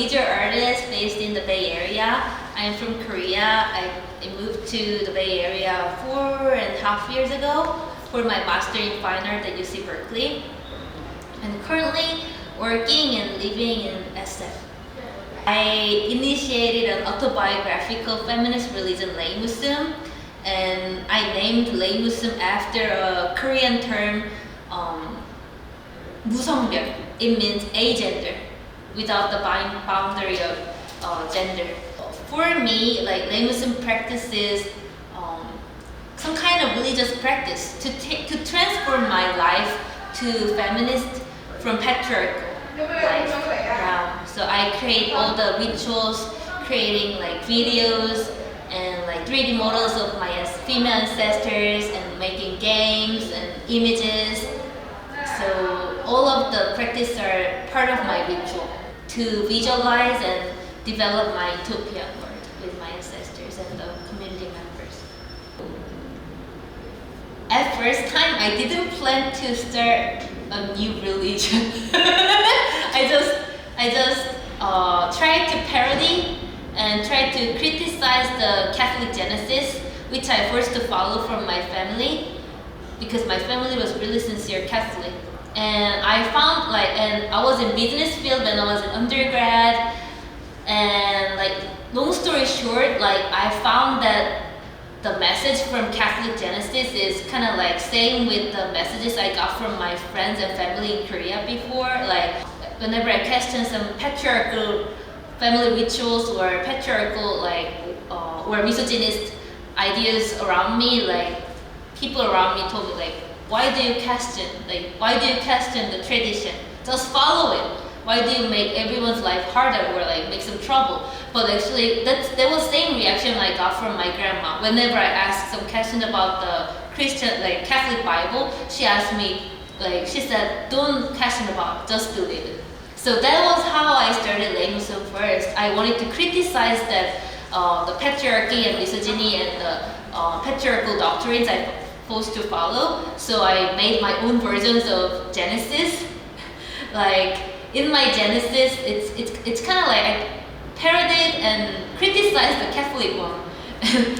visual artist based in the Bay Area. I'm from Korea. I moved to the Bay Area 4.5 years ago for my master in fine art at UC Berkeley. And currently working and living in SF. I initiated an autobiographical feminist religion, Heesoo, and I named Heesoo after a Korean term, 무성별. It means agender, without the boundary of gender. For me, like Heesoo practices some kind of religious practice to transform my life to feminist from patriarchal life. Yeah. So I create all the rituals, creating like videos and like 3D models of my female ancestors and making games and images. So all of the practice are part of my ritual to visualize and develop my utopian world with my ancestors and the community members. At first time, I didn't plan to start a new religion. I just tried to parody and tried to criticize the Catholic Genesis, which I forced to follow from my family because my family was really sincere Catholic. And I found and I was in business field when I was in undergrad, and long story short, I found that the message from Catholic Genesis is kind of same with the messages I got from my friends and family in Korea before. Whenever I question some patriarchal family rituals or patriarchal or misogynist ideas around me, people around me told me why do you question? Why do you question the tradition? Just follow it. Why do you make everyone's life harder or make some trouble? But actually, that was the same reaction I got from my grandma. Whenever I asked some question about the Christian, Catholic Bible, she asked me, she said, don't question about it, just believe it. So that was how I started Heesoo first. I wanted to criticize that the patriarchy and misogyny and the patriarchal doctrines I'm supposed to follow. So I made my own versions of Genesis. In my Genesis, it's kind of I parodied and criticized the Catholic one.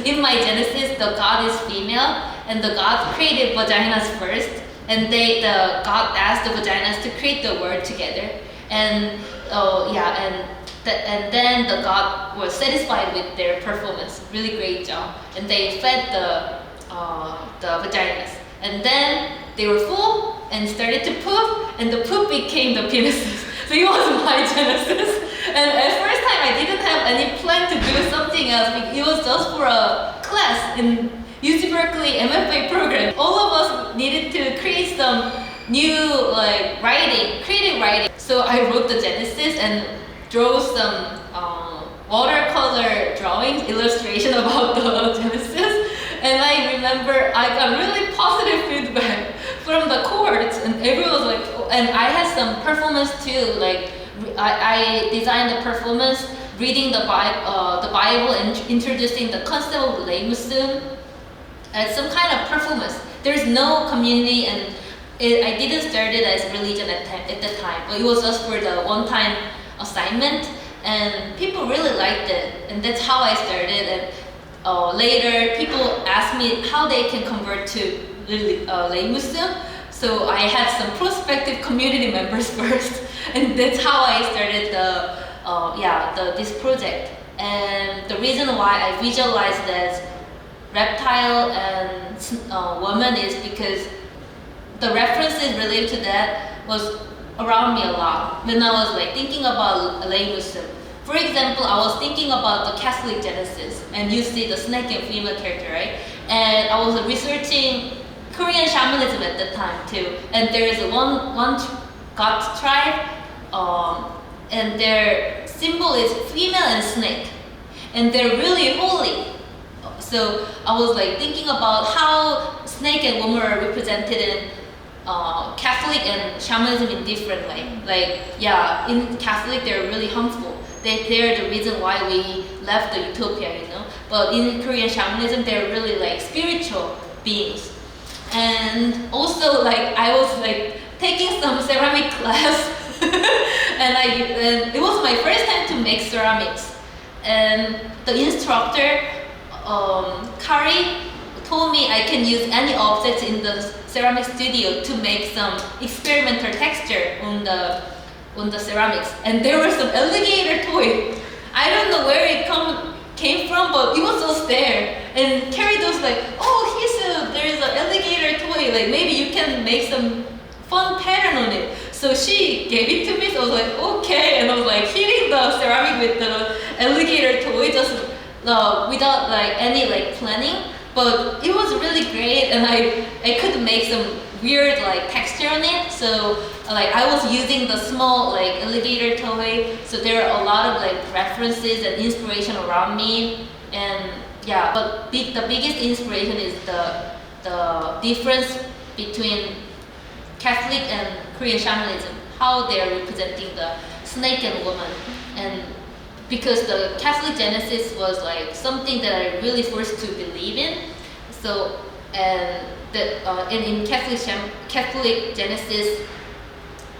In my Genesis, the God is female, and the God created vaginas first, and the God asked the vaginas to create the word together, and then the God was satisfied with their performance, really great job, and they fed the vaginas, and then they were full and started to poop, and the poop became the penises. So it was my Genesis. And at first time, I didn't have any plan to do something else. It was just for a class in UC Berkeley MFA program. All of us needed to create some new creative writing. So I wrote the Genesis and drew some watercolor drawings, illustration about the Genesis. And I remember I got really positive feedback from the courts, and everyone was and I had some performance too. I designed a performance reading the Bible and introducing the concept of Heesoo as some kind of performance. There's no community, and I didn't start it as religion at the time, but it was just for the one-time assignment, and people really liked it, and that's how I started. And later, people asked me how they can convert to Heesoo. So I had some prospective community members first, and that's how I started this project. And the reason why I visualized as reptile and woman is because the references related to that was around me a lot when I was thinking about Heesoo. For example, I was thinking about the Catholic Genesis, and you see the snake and female character, right? And I was researching Korean shamanism at the time too, and there is one God tribe, and their symbol is female and snake, and they're really holy. So I was thinking about how snake and woman are represented in Catholic and shamanism in different way. In Catholic they're really harmful. They're the reason why we left the utopia, But in Korean shamanism, they're really spiritual beings. And also I was taking some ceramic class And it was my first time to make ceramics. And the instructor, Kari, told me I can use any objects in the ceramic studio to make some experimental texture on the ceramics. And there was some alligator toy. I don't know where it came from, but it was just there. And Carrie was like, "Oh, there's an alligator toy. Like maybe you can make some fun pattern on it." So she gave it to me. So I was like, "Okay," and I was like hitting the ceramic with the alligator toy just without like any like planning. But it was really great, and I could make some weird like texture on it. So like I was using the small like alligator toy, so there are a lot of like references and inspiration around me. And yeah, but the biggest inspiration is the difference between Catholic and Korean shamanism, how they are representing the snake and woman. And because the Catholic Genesis was like something that I really forced to believe in. So and in Catholic Genesis,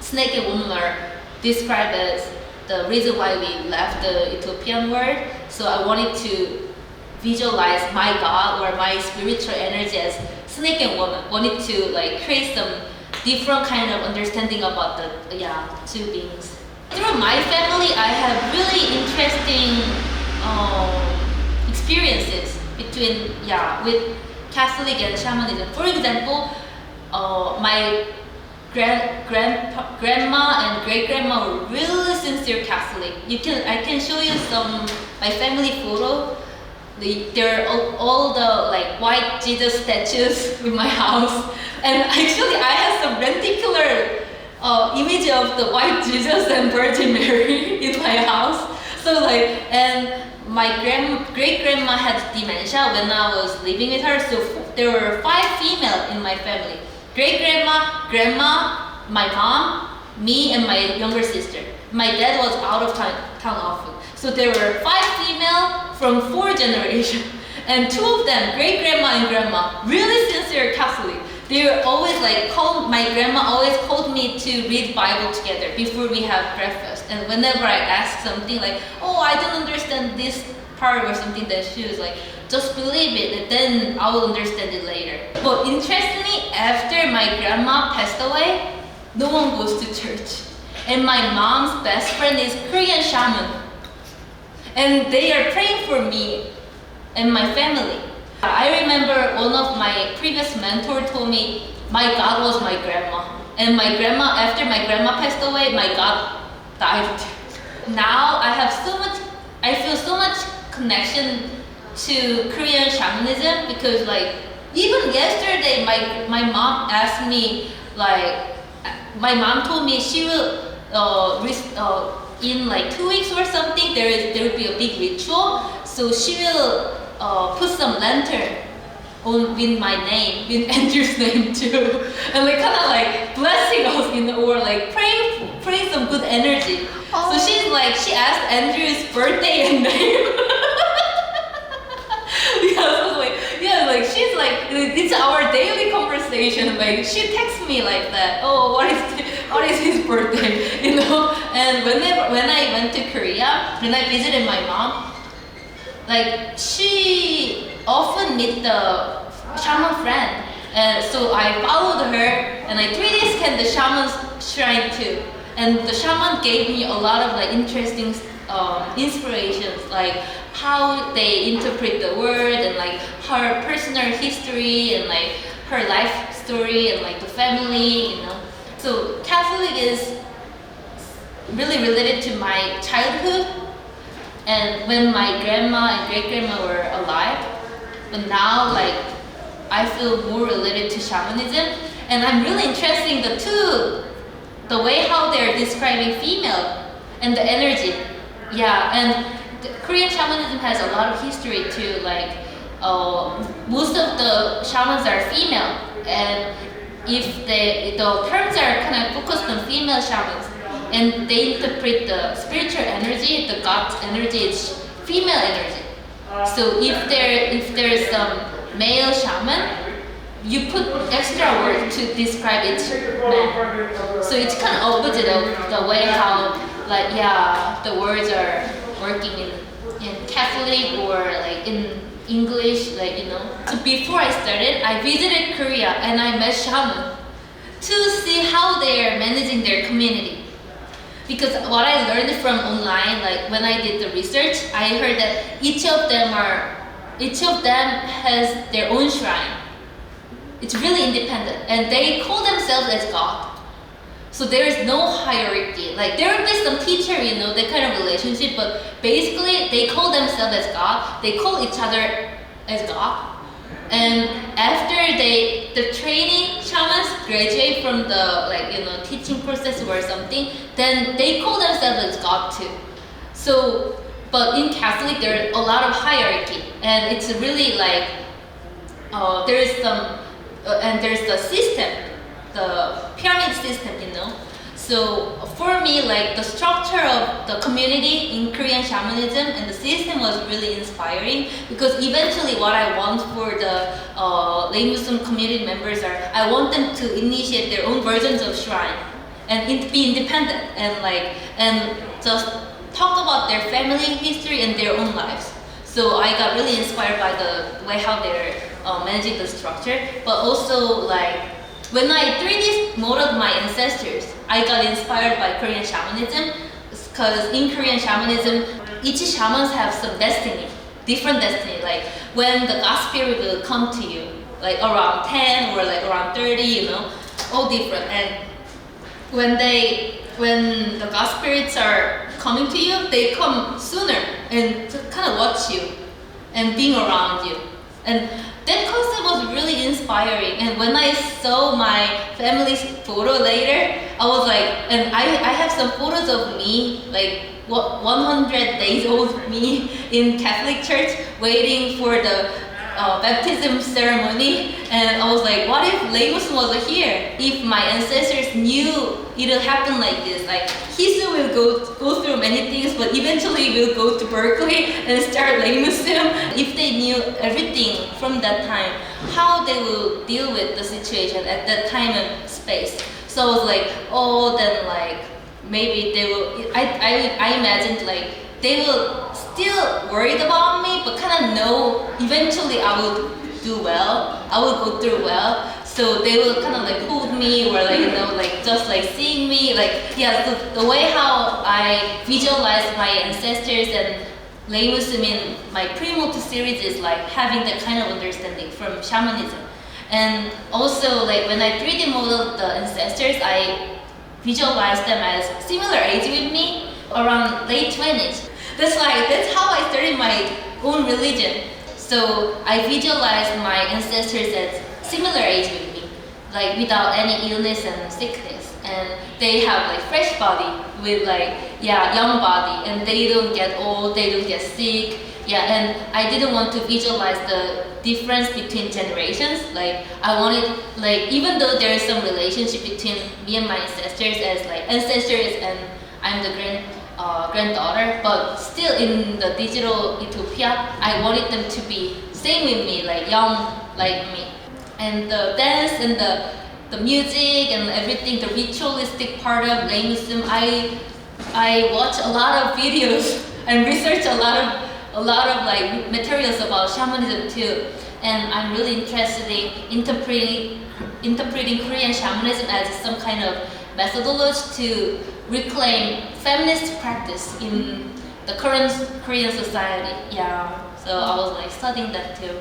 snake and woman are described as the reason why we left the Ethiopian world. So I wanted to visualize my God or my spiritual energy as snake and woman. Wanted to like create some different kind of understanding about the two beings. Through my family, I have really interesting experiences with Catholic and shamanism. For example, my grandma and great grandma were really sincere Catholic. I can show you my family photo. There are all the like white Jesus statues in my house, and actually I have some lenticular image of the white Jesus and Virgin Mary in my house. So like, and my great grandma had dementia when I was living with her. So there were 5 female in my family: great grandma, grandma, my mom, me, and my younger sister. My dad was out of town often. So there were 5 female from 4 generations, and 2 of them, great grandma and grandma, really sincere Catholic. They were always like my grandma always called me to read Bible together before we have breakfast. And whenever I asked something like, "Oh, I don't understand this part," or something, that she was like, "Just believe it, and then I will understand it later." But interestingly, after my grandma passed away, no one goes to church. And my mom's best friend is Korean shaman. And they are praying for me and my family. I remember one of my previous mentors told me, my God was my grandma. And after my grandma passed away, my God died. Now I feel so much connection to Korean shamanism, because like, even yesterday, my mom asked me, like, my mom told me she will, in like 2 weeks or something, there will be a big ritual. So she will put some lantern with my name, with Andrew's name too, and like kind of like blessing us, or like praying some good energy. Oh. So she asked Andrew's birthday and name. Like she's like, it's our daily conversation. Like she texts me like that. "Oh, what is his birthday?" And when I went to Korea, when I visited my mom, like she often meet the shaman friend, and so I followed her and I 3D scanned the shaman's shrine too. And the shaman gave me a lot of like interesting inspirations, like how they interpret the word, and like her personal history, and like her life story, and like the family. So Catholic is really related to my childhood, and when my grandma and great grandma were alive. But now, like, I feel more related to shamanism, and I'm really interested in the way how they're describing female and the energy. Yeah, and Korean shamanism has a lot of history too. Like, most of the shamans are female, and if the terms are kind of focused on female shamans, and they interpret the spiritual energy, the God's energy, it's female energy. So if there's some male shaman, you put extra word to describe each man. So it's kind of opposite of the way how like the words are working in Catholic or like in English, like So before I started, I visited Korea and I met shaman to see how they are managing their community. Because what I learned from online, like when I did the research, I heard that each of them has their own shrine. It's really independent, and they call themselves as God. So there is no hierarchy. Like there will be some teacher, that kind of relationship, but basically they call themselves as God. They call each other as God. And after the training, shamans graduate from the teaching process or something, then they call themselves as God too. So, but in Catholic there is a lot of hierarchy, and it's really like there is some and there's the system, the pyramid system, So for me, like the structure of the community in Korean shamanism and the system was really inspiring, because eventually what I want for the lay Muslim community members I want them to initiate their own versions of shrine and be independent and just talk about their family history and their own lives. So I got really inspired by the way how they're managing the structure, but also like when I 3D modeled my ancestors, I got inspired by Korean shamanism, because in Korean shamanism, each shamans have some destiny, different destiny. Like when the God spirit will come to you, like around 10 or like around 30, all different. And when the God spirits are coming to you, they come sooner and to kind of watch you and being around you. And that concept was really inspiring. And when I saw my family's photo later, I was like, and I have some photos of me, like 100 days old me in Catholic church waiting for the baptism ceremony. And I was like, what if lay Muslim was here? If my ancestors knew it'll happen like this, like Heesoo will go through many things, but eventually will go to Berkeley and start lay Muslim. If they knew everything from that time, how they will deal with the situation at that time and space. So I was like, then like maybe they will. I imagined like they will still worried about me, but kind of know eventually I will do well. I will go through well. So they will kind of like hold me, or like like just like seeing me, the way how I visualize my ancestors and lay Muslim in my pre-motu series is like having that kind of understanding from shamanism. And also like when I 3D modeled the ancestors, I visualized them as similar age with me, around late 20s. That's how I started my own religion. So I visualized my ancestors as similar age with me, like without any illness and sickness, and they have like fresh body with young body, and they don't get old, they don't get sick. And I didn't want to visualize the difference between generations. Like I wanted, like even though there is some relationship between me and my ancestors as like ancestors and I'm the granddaughter, but still in the digital utopia, I wanted them to be same with me, like young like me. And the dance and the music and everything, the ritualistic part of lay Muslim, I watch a lot of videos and research a lot of like materials about shamanism too. And I'm really interested in interpreting Korean shamanism as some kind of methodology to reclaim feminist practice in the current Korean society. So I was like studying that too.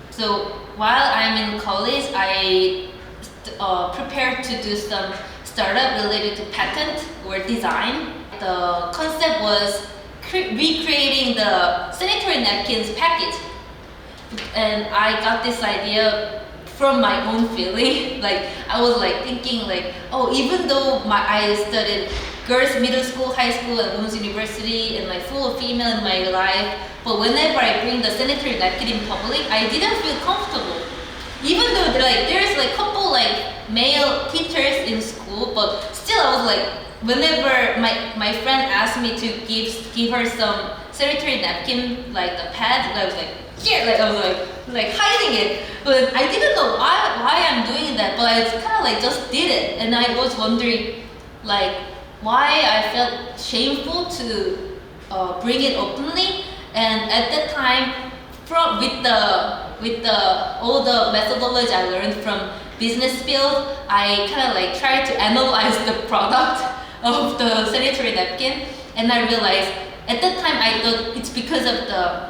So while I'm in college, I prepared to do some startup related to patent or design. The concept was recreating the sanitary napkins package, and I got this idea from my own feeling. Like I was like thinking like, even though I studied girls middle school, high school, and women's university, and like full of female in my life, but whenever I bring the sanitary napkin in public, I didn't feel comfortable. Even though there's like couple like male teachers in school, but still I was like, whenever my friend asked me to give her some sanitary napkin, like the pad, I was like, here, like I was like hiding it, but I didn't know why I'm doing that, but I kind of like just did it, and I was wondering like why I felt shameful to bring it openly, and at that time, with the all the methodology I learned from business field, I kind of like tried to analyze the product of the sanitary napkin, and I realized at that time I thought it's because of the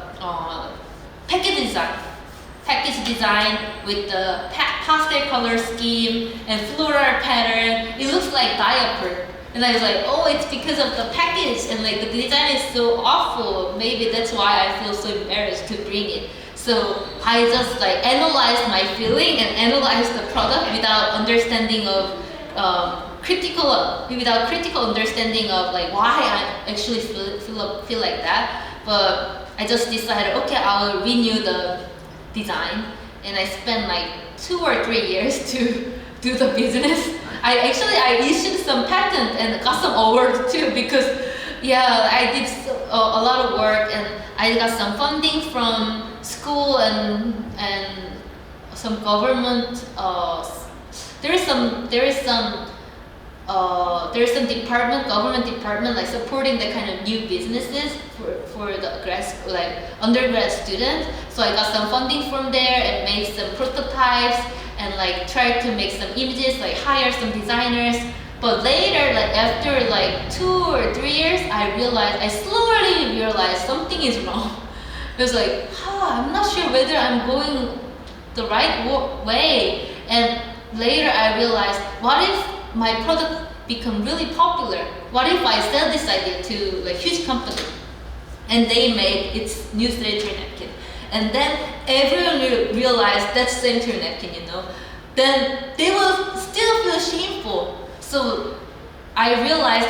package design with the pastel color scheme and floral pattern. It looks like diaper. And I was like, oh, it's because of the package and like the design is so awful. Maybe that's why I feel so embarrassed to bring it. So I just like analyzed my feeling and analyzed the product without understanding of without critical understanding of like why I actually feel like that. But I just decided, okay, I will renew the design, and I spent like 2 or 3 years to do the business. I issued some patent and got some awards too, because yeah, I did a lot of work, and I got some funding from school and some government. There is some government department like supporting the kind of new businesses for the undergrad students. So I got some funding from there and made some prototypes and like tried to make some images, like hire some designers. But later, like after like 2 or 3 years, I slowly realized something is wrong. It was like, I'm not sure whether I'm going the right way. And later I realized, what if my product become really popular? What if I sell this idea to like huge company and they make its new sanitary napkin? And then everyone will realize that's sanitary napkin, then they will still feel shameful. So I realized,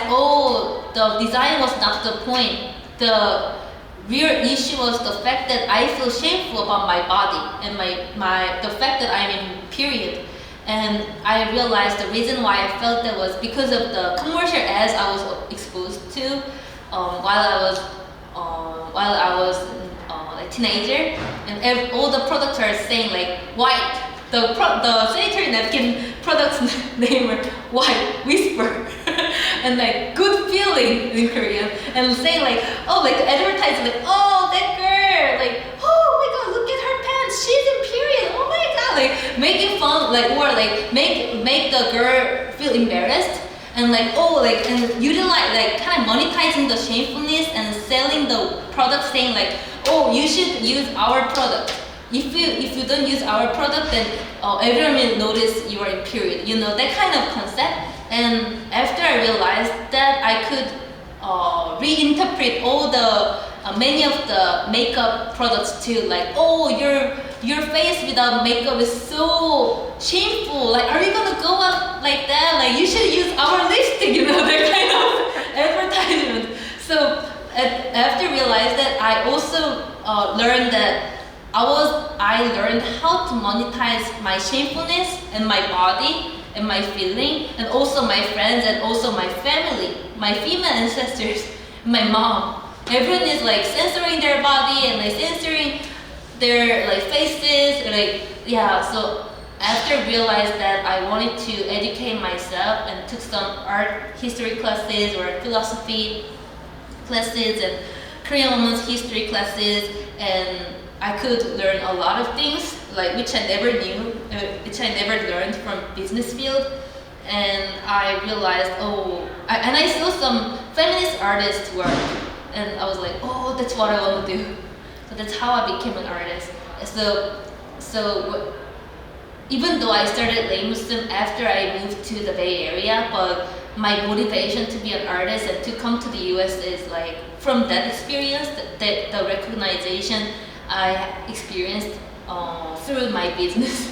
the design was not the point. The real issue was the fact that I feel shameful about my body and the fact that I'm in period. And I realized the reason why I felt that was because of the commercial ads I was exposed to while I was a teenager, and all the products are saying like white. The sanitary napkin products name were white, whisper, and like good feeling in Korean, and saying like, like the advertising like, that girl, like, oh my god, look at her pants, she's in period, oh my god, like making fun, like, or like make the girl feel embarrassed, and like, and utilize like kind of monetizing the shamefulness and selling the product, saying like, you should use our product. If you don't use our product, then everyone will notice you are in period. That kind of concept. And after I realized that I could reinterpret all the many of the makeup products to like, your face without makeup is so shameful. Like, are you gonna go out like that? Like, you should use our lipstick. That kind of advertisement. So after I realized that, I also learned that I learned how to monetize my shamefulness and my body and my feeling, and also my friends and also my family, my female ancestors, my mom. Everyone is like censoring their body and like censoring their like faces, So after I realized that, I wanted to educate myself and took some art history classes or philosophy classes and Korean women's history classes, and I could learn a lot of things which I never knew, which I never learned from business field. And I realized, and I saw some feminist artists work, and I was like, that's what I want to do. So that's how I became an artist. So even though I started Lei Muslim after I moved to the Bay Area, but my motivation to be an artist and to come to the US is like from that experience, the recognition I experienced through my business,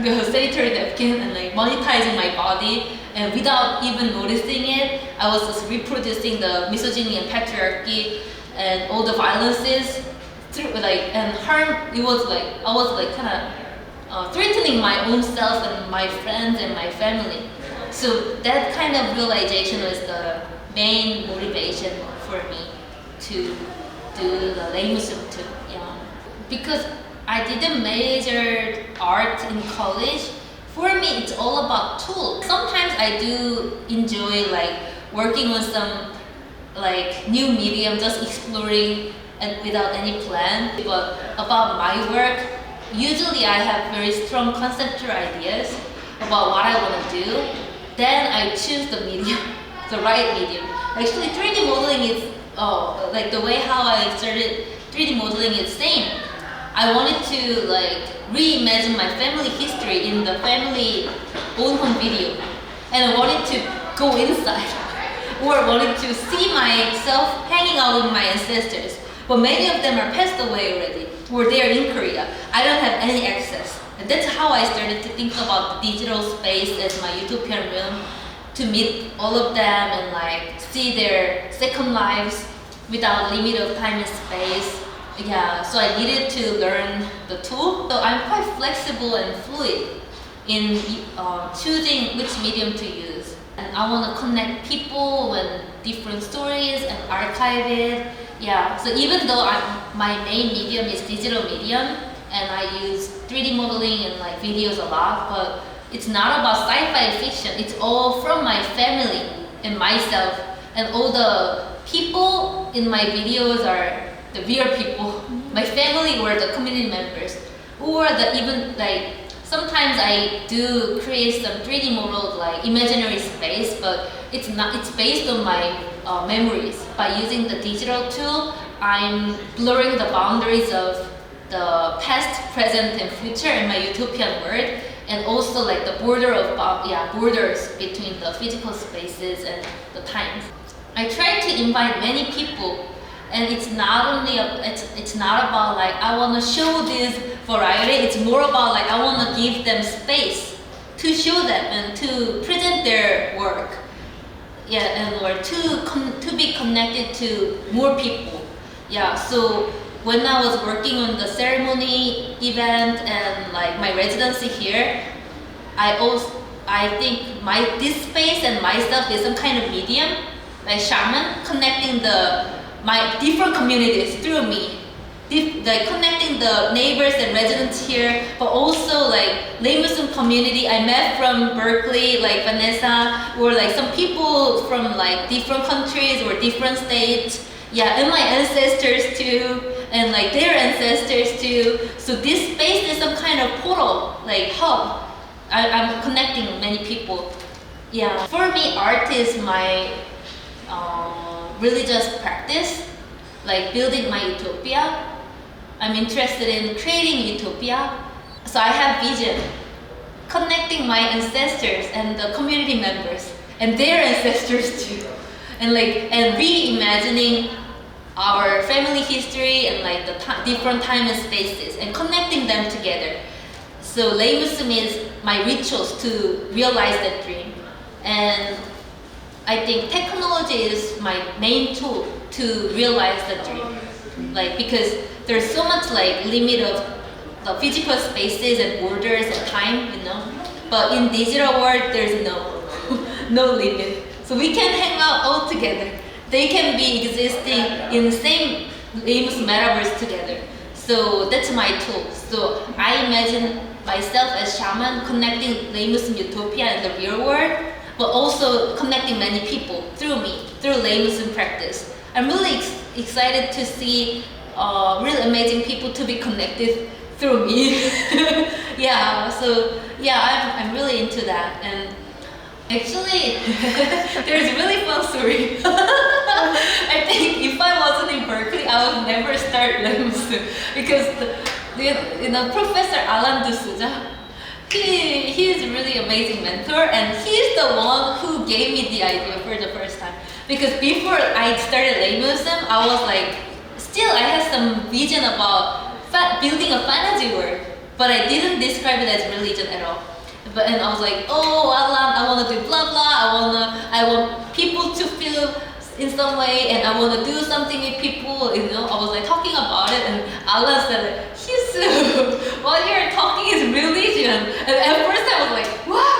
the sanitary napkin, and like monetizing my body, and without even noticing it, I was just reproducing the misogyny and patriarchy and all the violences through and harm. It was like I was like kind of threatening my own self and my friends and my family. So that kind of realization was the main motivation for me to do the Lei Muslim too. because I didn't major art in college, for me it's all about tools. Sometimes I do enjoy like working on some like new medium, just exploring and without any plan. But about my work, usually I have very strong conceptual ideas about what I want to do. Then I choose the medium, the right medium. Actually, 3D modeling is like the way how I started 3D modeling is same. I wanted to like reimagine my family history in the family own home video, and I wanted to go inside or wanted to see myself hanging out with my ancestors. But many of them are passed away already, or they are in Korea. I don't have any access. And that's how I started to think about the digital space as my utopian realm, to meet all of them and like see their second lives without limit of time and space. Yeah, so I needed to learn the tool. So I'm quite flexible and fluid in choosing which medium to use. And I want to connect people and different stories and archive it. Yeah, so even though my main medium is digital medium and I use 3D modeling and like videos a lot, but it's not about sci-fi fiction. It's all from my family and myself, and all the people in my videos are the real people, my family or the community members, or the even like sometimes I do create some 3D model like imaginary space, but it's not. It's based on my memories. By using the digital tool, I'm blurring the boundaries of the past, present, and future in my utopian world, and also like the border of borders between the physical spaces and the times. I try to invite many people, and it's not about like I want to show this variety. It's more about like I want to give them space to show them and to present their work. Yeah, and or to be connected to more people. Yeah, so when I was working on the ceremony event and like my residency here, I think this space and myself is some kind of medium, like shaman, connecting my different communities through me. Like connecting the neighbors and residents here, but also like Lay Muslim community I met from Berkeley, like Vanessa, or like some people from like different countries or different states. Yeah, and my ancestors too, and like their ancestors too. So this space is some kind of portal, like hub. I'm connecting many people. Yeah, for me, art is my religious practice, like building my utopia. I'm interested in creating utopia. So I have vision, connecting my ancestors and the community members and their ancestors too, and reimagining our family history and like the different time and spaces and connecting them together. So Lay Muslim is my rituals to realize that dream, and I think technology is my main tool to realize the dream. Like because there's so much like limit of the physical spaces and borders and time, But in digital world, there's no limit. So we can hang out all together. They can be existing in the same famous metaverse together. So that's my tool. So I imagine myself as shaman connecting Lay Muslim utopia in the real world, but also connecting many people through me, through Lay Muslim practice. I'm really excited to see really amazing people to be connected through me. I'm really into that. And actually, there's a really fun story. I think if I wasn't in Berkeley, I would never start Lay Muslim because Professor Alan D'Souza, he is a really amazing mentor, and he's the one who gave me the idea for the first time. Because before I started Lay Muslim, I was like, still I had some vision about building a fantasy world, but I didn't describe it as religion at all. And I was like, oh, Alan, I want to do blah blah. I want people to feel in some way, and I want to do something with people. I was like talking about it, and Alan said, Heesoo, what you're talking is religion. And at first I was like, what?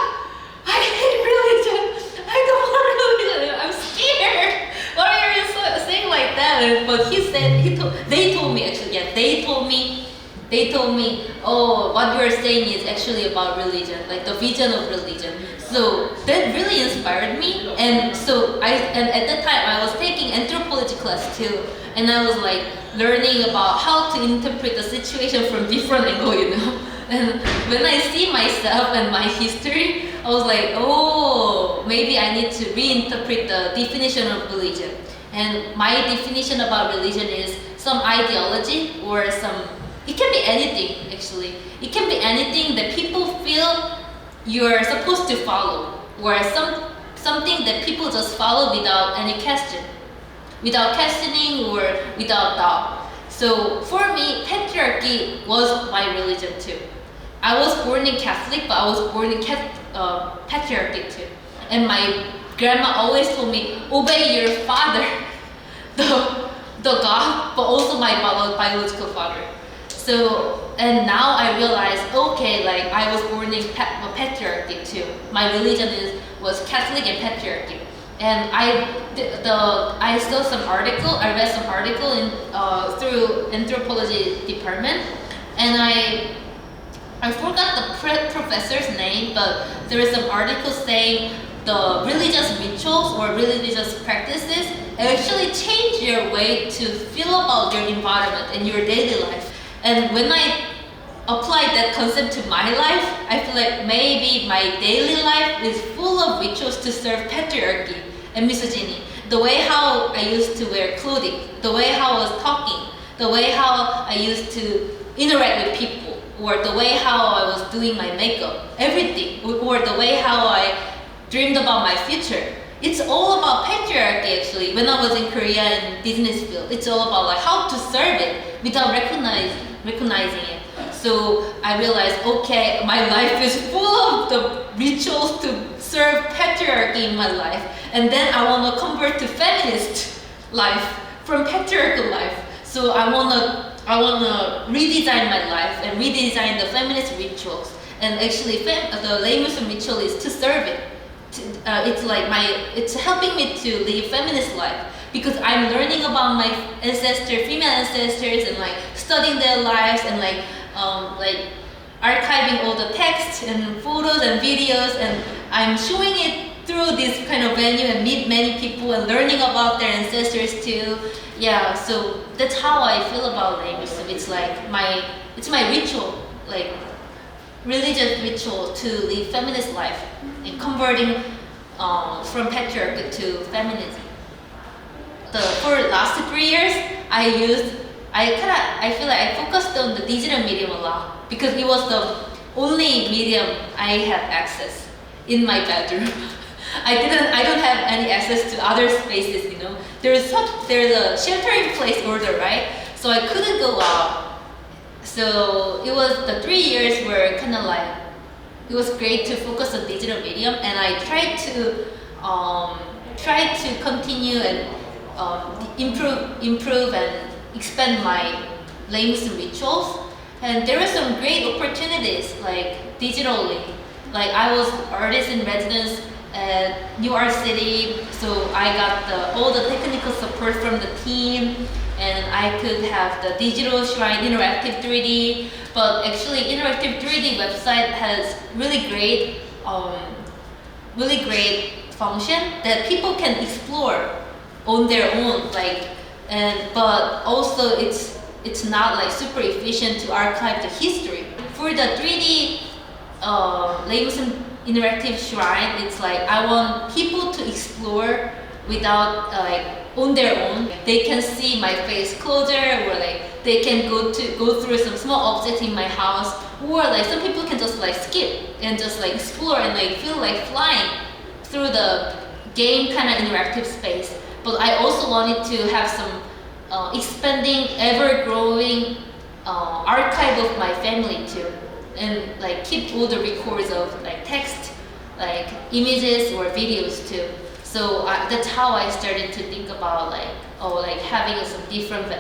I hate religion. I don't want religion. I'm scared. Why are you saying like that? But they told me they told me, oh, what you're saying is actually about religion, like the vision of religion. So that really inspired me. And so and at that time I was taking anthropology class too, and I was like learning about how to interpret the situation from different angle, you know. And when I see myself and my history, I was like, oh, maybe I need to reinterpret the definition of religion. And my definition about religion is some ideology or some, it can be anything actually. It can be anything that people feel you're supposed to follow, or something that people just follow without any question, without questioning or without doubt. So for me, patriarchy was my religion too. I was born in Catholic, but I was born in patriarchy too. And my grandma always told me, obey your father, the God, but also my biological father. So, and now I realize, okay, like I was born in patriarchy too. My religion was Catholic and patriarchy. And I saw some article, I read some article through anthropology department, and I forgot the professor's name, but there is some article saying the religious rituals or religious practices actually change your way to feel about your environment and your daily life. And when I apply that concept to my life, I feel like maybe my daily life is full of rituals to serve patriarchy and misogyny. The way how I used to wear clothing, the way how I was talking, the way how I used to interact with people, or the way how I was doing my makeup, everything, or the way how I dreamed about my future. It's all about patriarchy actually. When I was in Korea in business field, it's all about like how to serve it without recognizing it. So I realized, okay, my life is full of the rituals to serve patriarchy in my life, and then I want to convert to feminist life from patriarchal life. So I wanna redesign my life and redesign the feminist rituals. And actually, the lay Muslim ritual is to serve it. It's helping me to live feminist life, because I'm learning about my female ancestors, and like studying their lives, and like archiving all the text and photos and videos, and I'm showing it through this kind of venue and meet many people and learning about their ancestors too. Yeah, so that's how I feel about lay Muslim. It's my ritual, like religious ritual to live feminist life and converting from patriarchy to feminism. For the last 3 years, I feel like I focused on the digital medium a lot, because it was the only medium I had access in my bedroom. I don't have any access to other spaces, you know. There's a shelter-in-place order, right? So I couldn't go out. So it was the 3 years were kind of like, it was great to focus on digital medium, and I tried to continue and improve and expand my lay Muslim rituals. And there were some great opportunities, like digitally. Like I was artist in residence at New Art City, so I got all the technical support from the team, and I could have the digital shrine interactive 3D. But actually, interactive 3D website has really great function that people can explore on their own. But also it's not like super efficient to archive the history. For the 3D lay Muslim interactive shrine, it's like I want people to explore without on their own. They can see my face closer, or like they can go through some small objects in my house, or like some people can just like skip and just like explore and like feel like flying through the game kind of interactive space. But I also wanted to have some expanding, ever-growing archive of my family too, and like keep all the records of like text, like images or videos too. So that's how I started to think about having some different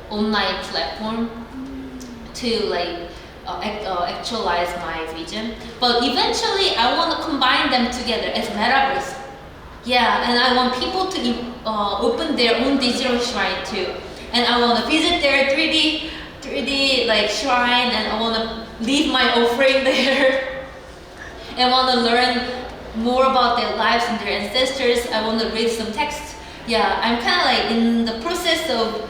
online platform to actualize my vision. But eventually, I want to combine them together as metaverse. Yeah, and I want people to open their own digital shrine too, and I want to visit their 3D pretty like shrine, and I wanna leave my offering there. And wanna learn more about their lives and their ancestors. I wanna read some texts. Yeah, I'm kind of like in the process of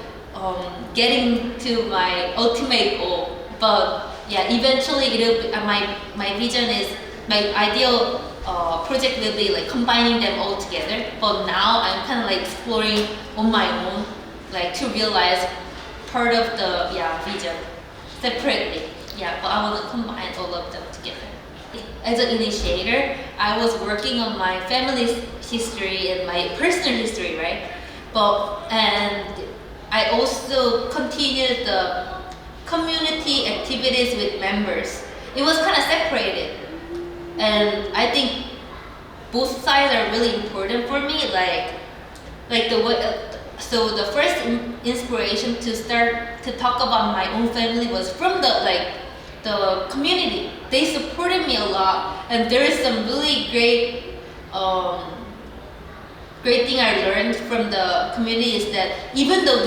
getting to my ultimate goal. But yeah, eventually it'll be, my vision is, my ideal project will be like combining them all together. But now I'm kind of like exploring on my own, like to realize part of the vision separately. Yeah, but I want to combine all of them together. As an initiator, I was working on my family's history and my personal history, right? And I also continued the community activities with members. It was kind of separated, and I think both sides are really important for me. Like the way. So the first inspiration to start to talk about my own family was from the community. They supported me a lot, and there is some really great thing I learned from the community is that even though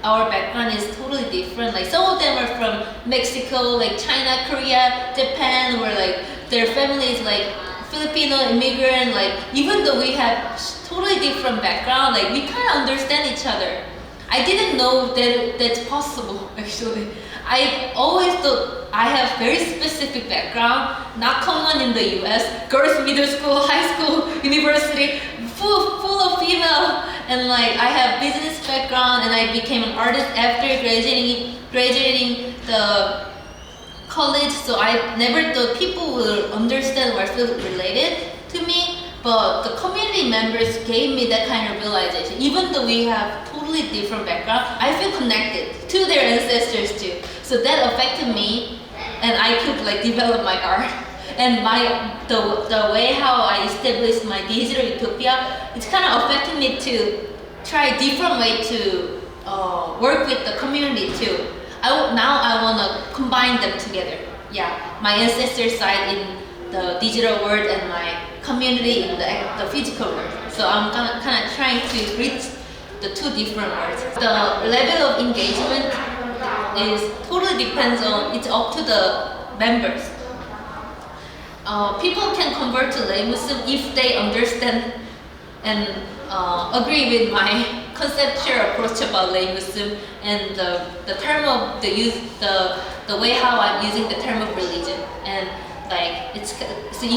our background is totally different, like some of them are from Mexico, like China, Korea, Japan, or like their family is like Filipino immigrant, like even though we have totally different background, like we kind of understand each other. I didn't know that that's possible actually. I always thought I have very specific background, not common in the US. Girls middle school, high school, university, full of female, and like I have business background, and I became an artist after graduating the college. So I never thought people will understand or feel related to me. But the community members gave me that kind of realization. Even though we have totally different background, I feel connected to their ancestors too. So that affected me, and I could like develop my art. And the way how I established my digital utopia, it's kind of affecting me to try a different way to work with the community too. Now I want to combine them together. Yeah, my ancestor side in the digital world and my community in the physical world. So I'm kind of trying to reach the two different worlds. The level of engagement is totally depends on, it's up to the members. People can convert to lay Muslim if they understand and agree with my conceptual approach about lay Muslim and the term of the way how I'm using the term of religion. And like it's so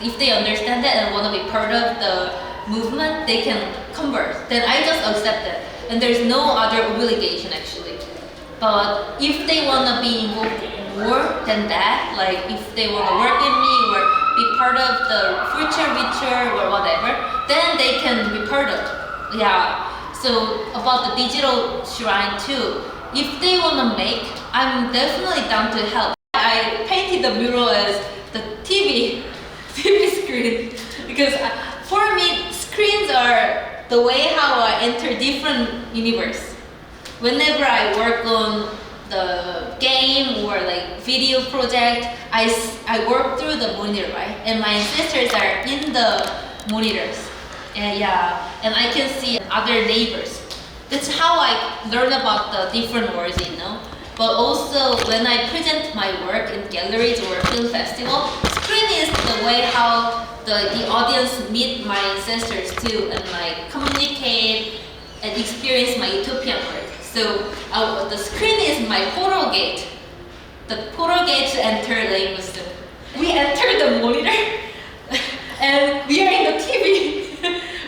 if they understand that and want to be part of the movement, they can convert. Then I just accept it, and there's no other obligation actually. But if they want to be involved more than that, like if they want to work with me or be part of the future ritual or whatever, then they can be part of it. Yeah. So about the digital shrine too, if they want to make, I'm definitely down to help. I painted the mural as the TV screen because for me screens are the way how I enter different universe. Whenever I work on the game or like video project, I work through the monitor, right? And my ancestors are in the monitors, and and I can see other neighbors. That's how I learn about the different worlds, you know. But also when I present my work in galleries or film festival, screen is the way how the audience meet my ancestors too, and like communicate and experience my utopian work. So the screen is my portal gate. The portal gate to enter lay Muslim. We enter the monitor and we are in the TV.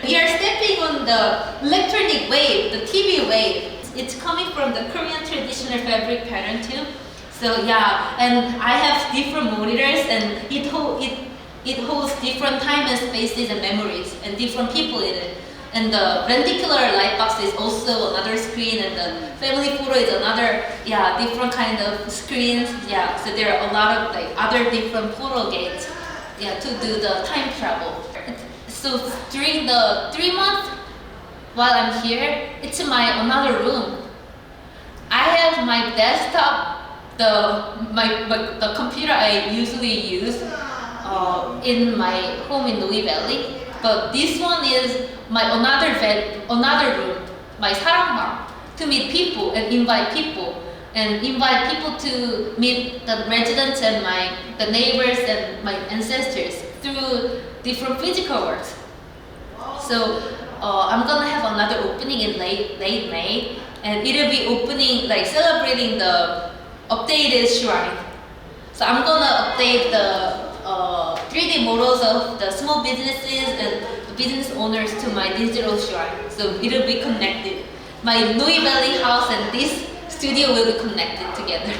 We are stepping on the electronic wave, the TV wave. It's coming from the Korean traditional fabric pattern too. So and I have different monitors, and it holds different time and spaces and memories and different people in it. And the lenticular light box is also another screen, and the family photo is another, different kind of screens. So there are a lot of like other different portal gates, to do the time travel. So during the 3 months while I'm here, it's my another room. I have my desktop, the computer I usually use in my home in Noe Valley. But this one is my another room, my 사랑방, to meet people and invite people. and invite people to meet the residents and the neighbors and my ancestors through different physical works. So I'm gonna have another opening in late May, and it'll be opening like celebrating the updated shrine. So I'm gonna update the 3D models of the small businesses and the business owners to my digital shrine. So it'll be connected. My Nui Valley house and this studio will be connected together.